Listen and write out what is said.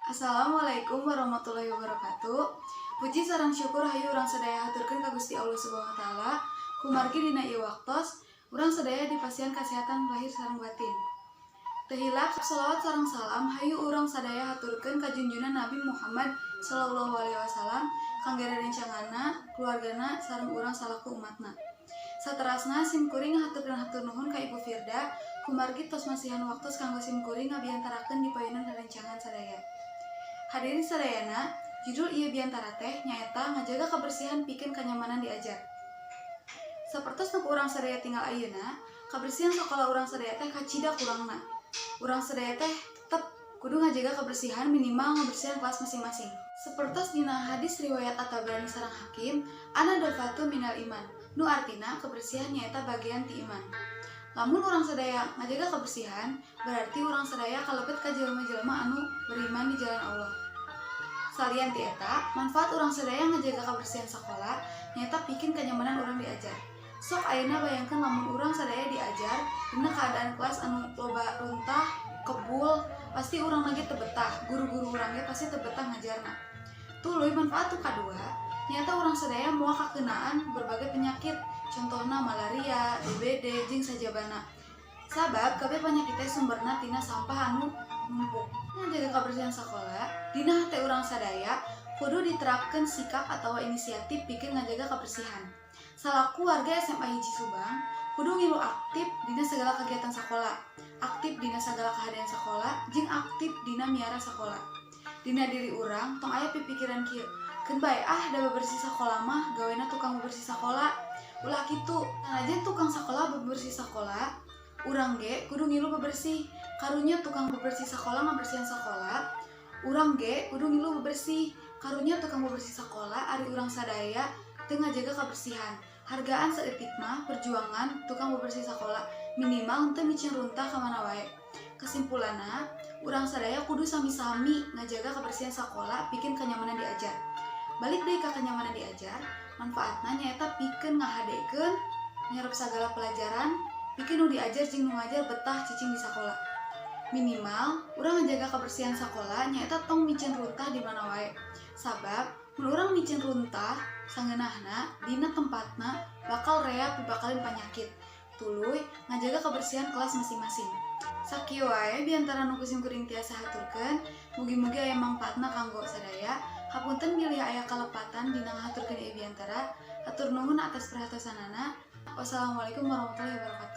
Assalamualaikum warahmatullahi wabarakatuh. Puji sareng syukur hayu urang sadaya haturkeun ka Gusti Allah Subhanahu wa taala. Kumargi dina ieu waktos urang sadaya dipasihan kasehatan lahir sareng batin. Teu hilap shalawat sareng salam hayu urang sadaya haturkeun ka junjungan Nabi Muhammad sallallahu alaihi wasallam kangge rerencanganna, keluargana sareng urang salaku umatna. Saterasna simkuring haturkeun hatur nuhun ka Ibu Firda kumargi tos masihan waktos kanggo simkuring ngabiantarakeun di payunan rerencangan sadaya. Hadirin sadayana, judul ieu biantara teh nyaeta ngajaga kebersihan pikeun kenyamanan diajar. Sapertos nu urang sadaya tinggal ayeuna, kebersihan sakola urang sadaya teh kacida kurangna. Urang sadaya teh tetep kudu ngajaga kebersihan minimal ngabersihan kelas masing-masing. Sapertos dina hadis riwayat At-Tabrani sareng Hakim, an-nadafatu minal iman. Nu artina kebersihan nyaeta bagian ti iman. Lamun urang sadaya ngajaga kebersihan, berarti urang sadaya kalebet ka jelema-jelema anu beriman di jalan Allah. Salian ti eta, manfaat urang sadaya ngajaga kebersihan sakola nyaeta pikeun kenyamanan urang diajar. Sok ayeuna bayangkeun lamun urang sadaya diajar dina keadaan kelas anu loba runtah, kebul, pasti urang lagi teu betah, guru-guru urang ge pasti teu betah ngajarna. Tuluy manfaat nu kadua, nyaeta urang sadaya moal kakeunaan berbagai penyakit, contohna malaria, DBD, jeung sajabana. Sabab kabeh penyakit teh sumberna tina sampah anu numpuk. Ngajaga kebersihan sakola, dina hate urang sadaya kudu diterapkeun sikap atawa inisiatif pikeun ngajaga kebersihan. Salaku warga SMA hiji Subang, kudu ngilu aktif dina segala kegiatan sakola, aktif dina segala kehadiran sakola, jeung aktif dina miara sakola. Dina diri urang tong aya pipikiran kieu, keun bae da bebersih sakola mah gawena tukang bebersih sakola. Ulah kitu, sanajan tukang sakola bebersih sakola, urang ge kudu ngilu bebersih. Karunya tukang bebersih sakola ngabersihan sakola, urang ge kudu ngilu bebersih. Karunya tukang bebersih sakola ari urang sadaya teu ngajaga kebersihan. Hargaan saeutik mah perjuangan tukang bebersih sakola minimal henteu micin runtah ka mana wae. Kesimpulanna, urang sadaya kudu sami-sami ngajaga kebersihan sakola pikeun kenyamanan diajar. Balik deui ka kenyamanan diajar, manfaatna nyaeta pikeun ngahadekeun nyerep sagala pelajaran, pikeun nu diajar jeung nu ngajar betah cicing di sakola. Minimal, urang ngajaga kebersihan sakola nyaeta tong micin runtah di mana wae. Sabab, mun urang micin runtah sangeunahna dina tempatna bakal rea pipakalin penyakit. Tuluy ngajaga kebersihan kelas masing-masing. Sakieu wae biantara nu kuring tiasa haturkeun, mugi-mugi aya mangpaatna kanggo sadaya. Hapunten bilih aya kalepatan dina ngahaturkeun ieu biantara. Hatur nuhun atas perhatosanana. Wassalamualaikum warahmatullahi wabarakatuh.